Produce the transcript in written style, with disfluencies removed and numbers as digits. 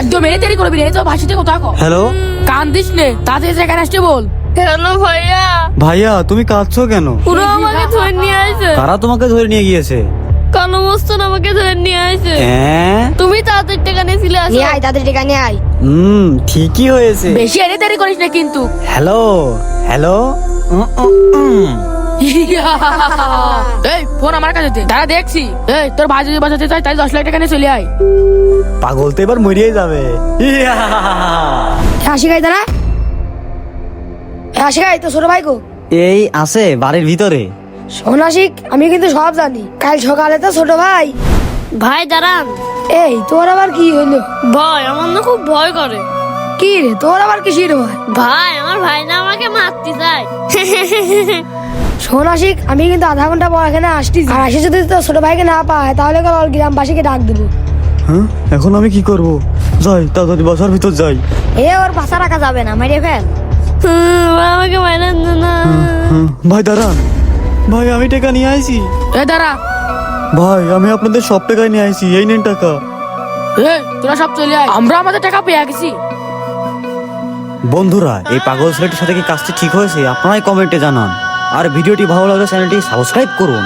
একদম মেরে দেরি করবি রে, তো ভাষিতে কথা কো। হ্যালো কান্দিস নে, তাতে এখানে আসতে বল। হ্যালো ভাইয়া, ভাইয়া, তুমি কাঁদছো কেন? পুরো আমাকে ধরে নিয়ে আসে। কারা তোমাকে ধরে নিয়ে গিয়েছে? কালো মস্তান আমাকে ধরে নিয়ে আসে। হ্যাঁ, তুমি তাদের টাকা নিয়ে ফিরে আসো। নিয়ে আয়, তাদের টাকা নিয়ে আয়। ঠিকই হয়েছে। বেশি এনে দেরি করিস না কিন্তু। Hello hello. এই ফোন আমার কাছে দে, দাঁড়া দেখছি। এই তোর ভাই যদি বাঁচাতে চাই তাই 10 লাখ টাকা নিয়ে চলে আয়। পাগল তো এবার মরিয়ে যাবে। আশিকাই দাঁড়া, আশিকাই তো ছোট ভাই গো। এই আছে বাড়ির ভিতরে। শোন আশিক, আমি কিন্তু সব জানি। কাল সকালে তো ছোট ভাই। ভাই দাঁড়ান। এই তোর আবার কি হইলো? ভাই আমার না খুব ভয় করে। কি রে, তোর আবার কিসির ভয়? ভাই আমার ভাই না আমাকে মারতে চায়। শোন আশিক, আমি কিন্তু আধা ঘন্টা পর এখানে আসতেছি। আর আসে যদি তো ছোট ভাইকে না পায় তাহলে গ্রামবাসীকে ডাক দেবো। হ্যাঁ, এখন আমি কি করব? যাই তাড়াতাড়ি বাসার ভিতর যাই। ওর বাসা রাখা যাবে না, মেরে ফেল। ভাই, আমাকে মারেন না। ভাই দাঁড়ান, ভাই আমি টাকা নিয়ে আইছি। এই দাঁড়া। ভাই আমি আপনাদের সব টাকায় নিয়ে আইছি, এই নেন টাকা। এই তোরা সব চলে আয়, আমরা আমাদের টাকা পেয়ে গেছি। বন্ধুরা, এই পাগল ছেলেটির সাথে কি কাজটি ঠিক হয়েছে আপনারাই কমেন্টে জানান। আর ভিডিওটি ভালো লাগলে চ্যানেলটি সাবস্ক্রাইব করুন।